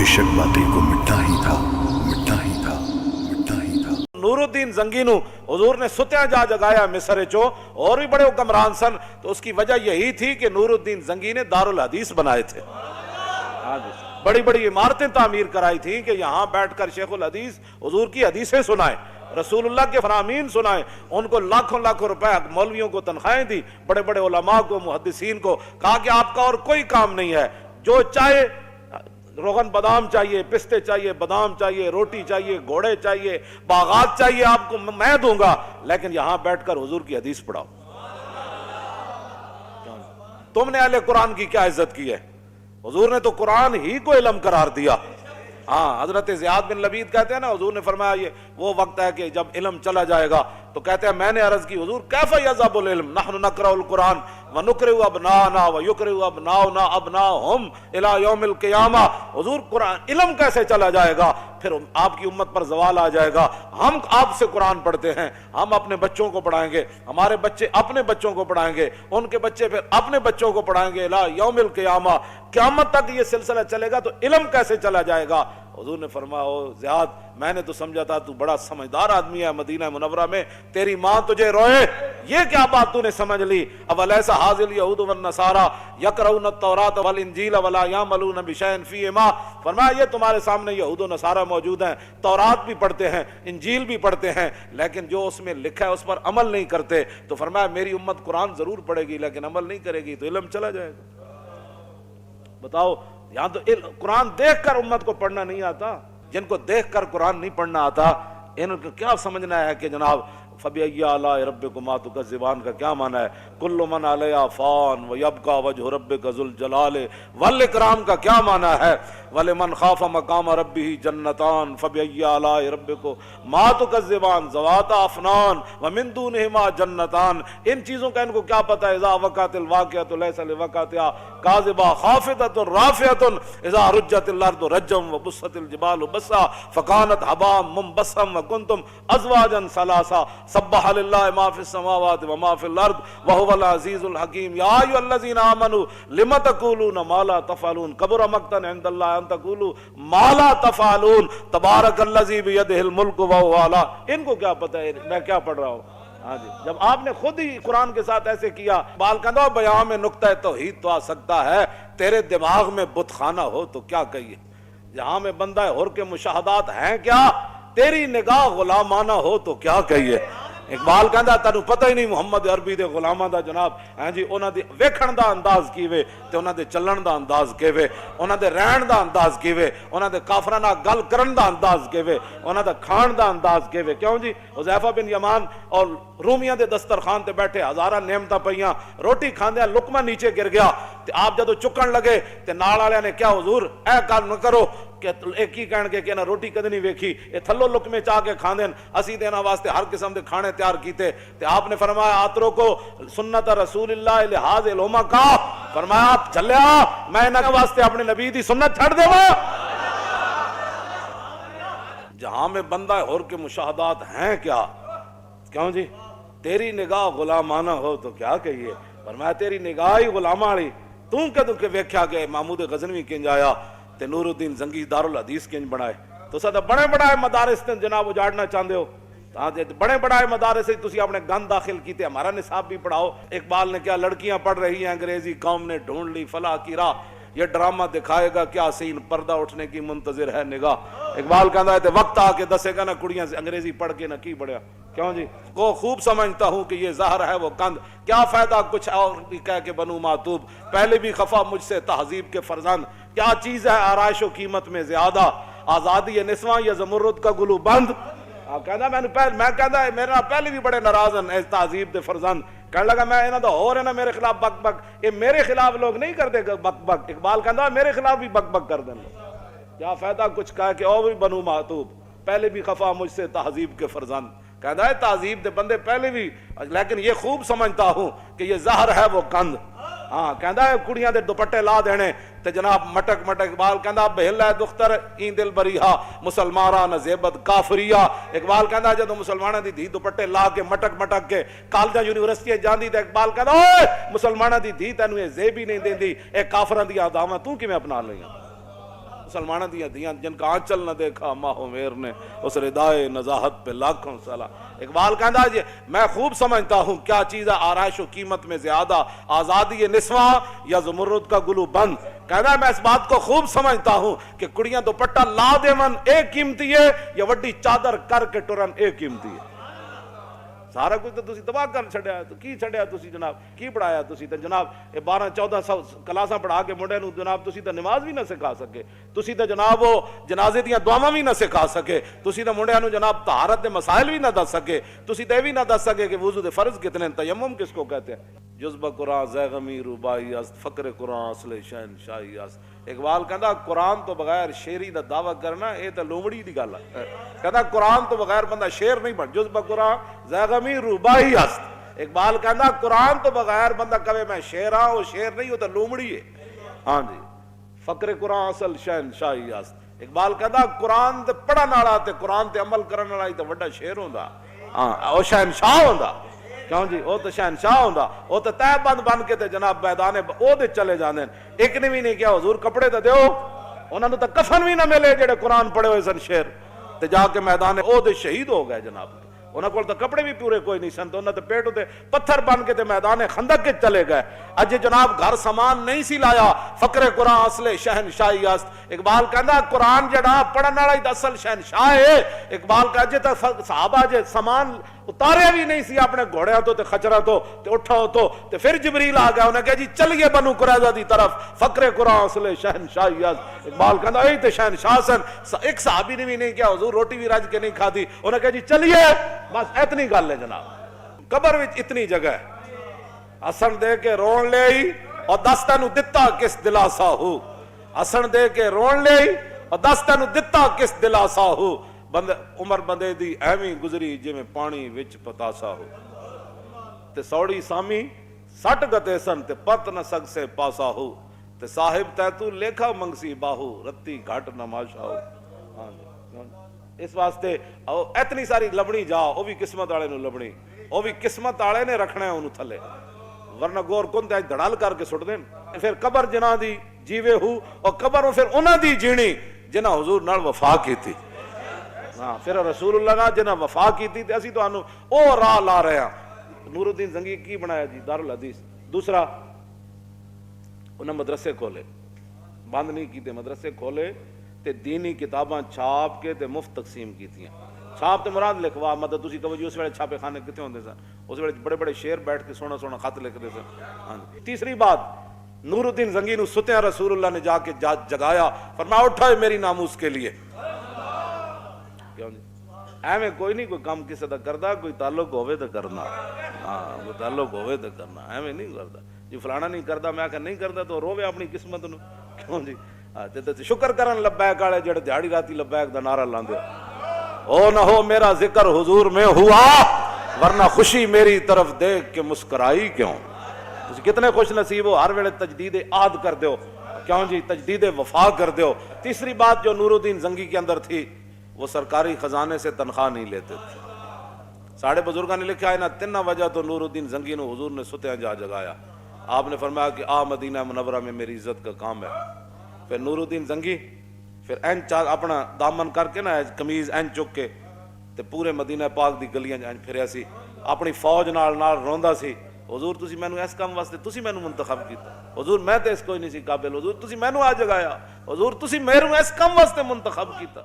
بے شک باطل کو مٹا ہی تھا، مٹا ہی تھا، مٹا ہی تھا۔ نورالدین زنگی نو حضور نے ستیاں جا جگایا مصر چو، اور بھی بڑے حکمران سن، تو اس کی وجہ یہی تھی کہ نورالدین زنگی نے دارالحدیث بنائے تھے، بڑی بڑی عمارتیں تعمیر کرائی تھیں کہ یہاں بیٹھ کر شیخ الحدیث حضور کی حدیثیں سنائیں، رسول اللہ کے فرامین سنائیں، ان کو لاکھوں لاکھوں روپے مولویوں کو تنخواہیں دی، بڑے بڑے علماء کو، محدثین کو، کہا کہ آپ کا اور کوئی کام نہیں ہے، جو چاہے روغن بادام چاہیے، پستے چاہیے، بادام چاہیے، روٹی چاہیے، گھوڑے چاہیے، باغات چاہیے، آپ کو میں دوں گا، لیکن یہاں بیٹھ کر حضور کی حدیث پڑھاؤ۔ تم نے اہل قرآن کی کیا عزت کی ہے؟ حضور نے تو قرآن ہی کو علم قرار دیا۔ ہاں، حضرت زیاد بن لبید کہتے ہیں نا، حضور نے فرمایا یہ وہ وقت ہے کہ جب علم چلا جائے گا، تو کہتے ہیں میں نے عرض کی حضور کیف یذهب العلم نحن نقرأ القرآن ونقرئ ابناءنا ويقرئ ابناؤنا ابناءهم الى یوم القیامہ، حضور قرآن علم کیسے چلا جائے گا؟ پھر آپ کی امت پر زوال آ جائے گا، ہم آپ سے قرآن پڑھتے ہیں، ہم اپنے بچوں کو پڑھائیں گے، ہمارے بچے اپنے بچوں کو پڑھائیں گے، ان کے بچے پھر اپنے بچوں کو پڑھائیں گے، الى یوم القیامہ، قیامت تک یہ سلسلہ چلے گا، تو علم کیسے چلا جائے گا؟ حضور نے فرمایا او زیاد، میں نے تو سمجھا تھا تو بڑا سمجھدار آدمی ہے، مدینہ منورہ میں تیری ماں تجھے روئے، یہ کیا بات تو نے سمجھ لی؟ اولیس ھذا الیہود والنصارى یقرؤون التوراۃ والانجیل ولا یعملون بشیء فیہما، فرمایا یہ تمہارے سامنے یہود و نصارہ موجود ہیں، تورات بھی پڑھتے ہیں، انجیل بھی پڑھتے ہیں، لیکن جو اس میں لکھا ہے اس پر عمل نہیں کرتے، تو فرمایا میری امت قرآن ضرور پڑھے گی لیکن عمل نہیں کرے گی، تو علم چلا جائے گا۔ بتاؤ، یہاں تو قرآن دیکھ کر امت کو پڑھنا نہیں آتا، جن کو دیکھ کر قرآن نہیں پڑھنا آتا، ان کو کیا سمجھنا ہے کہ جناب فَبِأَيِّ آلَاءِ رَبِّكُمَا تُكَذِّبَانِ کا کیا معنی ہے؟ كُلُّ مَنْ عَلَيْهَا فَانٍ وَيَبْقَى وَجْهُ رَبِّكَ ذُو الْجَلَالِ وَالْإِكْرَامِ کا کیا معنی ہے؟ وَلِمَنْ خَافَ مَقَامَ رَبِّهِ جَنَّتَانِ فَبِأَيِّ آلَاءِ رَبِّكُمَا تُكَذِّبَانِ ذَوَاتَا أَفْنَانٍ وَمِن دُونِهِمَا جَنَّتَانِ، ان چیزوں کا ان کو کیا پتہ ہے؟ اذا وقعت الواقعۃ ليس لوقعتها كاذبۃ خافضۃ رافعۃ اذا رجت الارض رجا وبست الجبال بسا فكانت هباء منبثا وكنتم ازواجا ثلاثا سبح لله ما في السماوات وما في الارض وهو العزيز الحكيم يا ايها الذين امنوا لم تقولون ما لا تفعلون كبر مقتا عند الله ان تقولوا ما لا تفعلون تبارك الذي بيده الملك وهو على، ان کو کیا پتہ ہے میں کیا پڑھ رہا ہوں؟ ہاں جی، جب آپ نے خود ہی قرآن کے ساتھ ایسے کیا، بال کندھا بیان میں نقطہ توحید تو آ سکتا ہے، تیرے دماغ میں بت خانہ ہو تو کیا کہیے؟ جہاں میں بندہ حر کے مشاہدات ہیں کیا، تیری نگاہ غلامانہ ہو تو کیا کہیے؟ اقبال کہندا تینوں پتہ ہی نہیں محمد عربی دے غلاماں دا جناب، ہاں جی انہاں دی ویکھن دا انداز کیویں تے انہاں دے چلن دا انداز کیویں، انہاں دے رہن دا انداز کیویں، انہاں دے کافراں نال گل کرن دا انداز کیویں، انہاں دا کھان دا انداز کیویں۔ کیوں جی؟ حذیفہ بن یمان اور رومیاں دے دسترخوان تے بیٹھے، ہزاراں نعمتاں پئیاں، روٹی کھاندیاں لقمہ نیچے گر گیا تے آپ جدوں چکن لگے تے نال والےاں نے کیا حضور اے کل نہ کرو، کہ ایک ہی کہن گے کہ انہاں روٹی کدی نہیں ویکھی، اے تھلو لقمے چاہ کے کھاندے، اسی تے انہاں واسطے ہر قسم دے کھانے تیار کیتے، تے آپ نے فرمایا آترو کو سنت رسول اللہ لحاظ الہما کا، فرمایا آپ چلیا میں انہاں واسطے اپنے نبی دی سنت چھڑ دیواں۔ جہاں میں بندہ حر کے مشاہدات ہیں کیا؟ کیوں جی؟ تیری نگاہ غلامانہ ہو تو کیا کہیے؟ فرمایا تیری نگاہ ہی غلاماں والی، توں کدوں کہ ویکھیا کہ محمود غزنوی کنج آیا تے نور الدین زنگی دارالحدیث کنج بنائے، تو سدا بڑے بڑے مدارس تے جناب اجاڑنا چاہندے ہو، بڑے بڑے مدارس سے تسی اپنے گند داخل کیتے، ہمارا نصاب بھی پڑھاؤ۔ اقبال نے کیا لڑکیاں پڑھ رہی ہیں انگریزی، قوم نے ڈھونڈ لی فلاح کی راہ، یہ ڈرامہ دکھائے گا کیا سین، پردہ اٹھنے کی منتظر ہے نگاہ۔ اقبال کہتا ہے وقت آ کے دسے گا نا کڑیاں سے انگریزی پڑھ کے نہ کی بڑھیا۔ کیوں جی؟ کو خوب سمجھتا ہوں کہ یہ زہر ہے وہ کند، کیا فائدہ کچھ اور بھی کہہ کے بنو معتوب، پہلے بھی خفا مجھ سے تہذیب کے فرزند، کیا چیز ہے آرائش و قیمت میں زیادہ، آزادی نسواں یا زمرد کا گلو بند۔ کہنا میں کہنا میرے پہلے بھی بڑے ناراض ہیں تہذیب دے فرزند، کہنے لگا میں انہاں دا ہور ہے نا میرے خلاف بک بک، یہ میرے خلاف لوگ نہیں کرتے بک بک، اقبال کہندا میرے خلاف بھی بک بک کر دیں، کیا فائدہ کچھ کہہ کے اور بھی بنو معتوب، پہلے بھی خفا مجھ سے تہذیب کے فرزند۔ کہتا ہے تہذیب دے بندے پہلے بھی، لیکن یہ خوب سمجھتا ہوں کہ یہ زہر ہے وہ کند۔ ہاں کہندا ہے کڑیاں دے دوپٹے لا دینے تے جناب مٹک مٹک، اقبال کہندا بہل ہے دختر این دل بریہا مسلمانہ نہ زیبت کافریہ۔ اقبال کہندا جدوں مسلمانہ دی دھی دوپٹے لا کے مٹک مٹک کے کالجاں یونیورسٹیاں جاندی تے اقبال کہندا اوئے مسلمانہ دی دھی تینوں یہ زیب ہی نہیں دیندی، اے کافراں دی اداواں تو کیویں اپنا لئیاں؟ مسلمانوں دیا دیاں جن کا آنچل نہ دیکھا ماہو میر نے اس ردائے نزاہت پہ لاکھوں سلام۔ اقبال کہندا جی میں خوب سمجھتا ہوں کیا چیز ہے آرائش و قیمت میں زیادہ، آزادی نسواں یا زمرد کا گلو بند۔ کہندا میں اس بات کو خوب سمجھتا ہوں کہ کڑیاں دوپٹہ لا دیون ایک قیمتی ہے یا وڈی چادر کر کے ٹرن ایک قیمتی ہے۔ سارا کچھ تو تسی تباہ کر چھڑیا، تو کی چھڑیا تسی جناب، کی پڑھایا تسی تے جناب 12-14 کلاساں پڑھا کے منڈے نو جناب تسی تے نماز بھی نہ سکھا سکے، تسی تے جناب وہ جنازے دیاں دعاواں بھی نہ سکھا سکے، تسی تے منڈیاں نو جناب طہارت دے مسائل بھی نہ دس سکے، تسی تے بھی نہ دس سکے کہ وضو دے فرض کتنے، تیمم کس کو کہتے ہیں۔ جذبہ قرآن زیغمی روبائی است، فقر قرآن اصل شہنشاہی است۔ اقبال کہندا قرآن تو بغیر شیری دا دعویٰ کرنا اے تے لومڑی دی گل ہے۔ کہندا قرآن تو بغیر بندہ شیر نہیں بن، جذبہ قرآن زیغمی روبائی است۔ اقبال کہندا قرآن تو بغیر بندہ کہے میں شیر ہاں، وہ شیر نہیں، وہ تے لومڑی ہے۔ ہاں جی، فقر قرآن اصل شہنشاہی است۔ اقبال کہندا قرآن تے پڑھن والا تے قرآن تے عمل کرن والا تے وڈا شیر ہوندا، ہاں او شہنشاہ ہوندا۔ کیوں جی وہ تو شہنشاہ ہوندا، وہ تو تہ بند بن کے تے جناب میدان او دے چلے جاندے۔ ایک نے بھی نہیں کیا حضور کپڑے تے دیو، انہاں نوں تے کفن بھی نہ ملے جڑے قرآن پڑھے ہوئے سن شیر، تے جا کے میدان او دے شہید ہو گئے جناب۔ انہاں کول تے کپڑے بھی پورے کوئی نہیں سن، تے انہاں تے پیٹ تے پتھر بن کے تے میدان خندق کے چلے گئے۔ اج جناب گھر سامان نہیں سی لایا، فقر قرآن اصل شہنشاہی است۔ اقبال کہندا قرآن جڑا پڑھن والا ہی اصل شہنشاہ ہے۔ اقبال کہا جے تے صحابہ جے سامان اتارے بھی نہیں سی اپنے گھوڑیاں تو تے خچرا تو تے اٹھاؤ تو تے پھر جبریل آ گیا، انہیں کہا جی چلیے بنو قریظہ دی طرف، فقر قرآن اصل شہنشاہی است۔ اقبال کہندا اے تے شہنشاہ سن۔ ایک صحابی نے بھی نہیں کیا حضور روٹی بھی رج کے نہیں کھادی، انہیں کہا جی چلیے بس اتنی گل ہے جناب۔ قبر وچ اتنی جگہ ہے، ہسن دے کے رون لے اور دس تینوں دتا کس دلاسا ہو، ہسن دے کے رون لے اور دس تینوں دتا کس دلاسا ہو، عمر بندے دی ایویں گزری جے میں پانی وچ پتاسا ہو، تے سوڑی سامی سٹ گتے سن تے پت نہ سگ سے پاسا ہو، تے صاحب تے تو لیکھا منگسی باہو رتی گھٹ نماشا ہو۔ ہاں جی، اس واسطے اتنی ساری لبنی جا، او بھی قسمت والے نو لبنی، او بھی قسمت والے نے رکھنا ہے انہوں تھلے، ورنہ گور کن تے دھڑال کر کے سٹ دین۔ پھر قبر جنہ دی جیوے ہو، اور قبر پھر انہاں دی جینی جنہ حضور نال وفا کی تھی۔ ہاں پھر رسول اللہ نے جنہ وفا کی تھی تے اسی تو آنو او راہ لا رہے ہیں۔ نور الدین زنگی کی بنایا جی دارالحدیث۔ دوسرا انہیں مدرسے کھولے، بند نہیں کیتے، مدرسے کھولے تے دینی کتاباں چھاپ کے تے مفت تقسیم کی تھی۔ چھاپ تے مراد لکھوا مدد تسی کہو جی اس ویلے چھاپے خانے کتے ہوندے سن، اس ویلے بڑے بڑے شعر بیٹھ کے سونا سونا خط لکھتے سن۔ تیسری بات نور الدین زنگی نو ستیاں رسول اللہ نے جا کے جگایا، فرمایا اٹھائے میری ناموس کے لیے۔ کیوں جی ایویں کوئی نہیں کوئی کام کسی دا کردا، کوئی تعلق ہوئے تو کرنا، ہاں کوئی تعلق ہوئے تو کرنا، ایویں نہیں کردا جی فلانا نہیں کردا میں کہ نہیں کردا تو روے اپنی قسمت نو۔ کیوں جی تے شکر کرن لبیک والے جڑے دیہڑی راتی لبیک دا نعرہ لاندے او نہ ہو میرا ذکر حضور میں ہوا ورنہ خوشی میری طرف دیکھ کے مسکرائی کیوں۔ تسی کتنے خوش نصیب ہو، ہر ویلے تجدید عہد کر دیو، کیوں جی تجدید وفا کر دیو۔ تیسری بات جو نور الدین زنگی کے اندر تھی، وہ سرکاری خزانے سے تنخواہ نہیں لیتے تھے۔ ساڑھے بزرگاں نے لکھا ہے نا تینہ وجہ تو نور الدین زنگی نو حضور نے ستیاں جا جگایا۔ آپ نے فرمایا کہ آ مدینہ منورہ میں میری عزت کا کام ہے۔ پھر نور الدین زنگی پھر این اپنا دامن کر کے نا کمیز این چک کے تے پورے مدینہ پاک دی گلیاں این پھریا سی، اپنی فوج نال روندا سی، حضور تسی مینوں اس کام واسطے تسی مینوں منتخب کیتا، حضور میں تے اس کوئی نہیں سی قابل، حضور تسی مینوں آ جگایا، حضور تسی میرے اس کام واسطے منتخب کیتا۔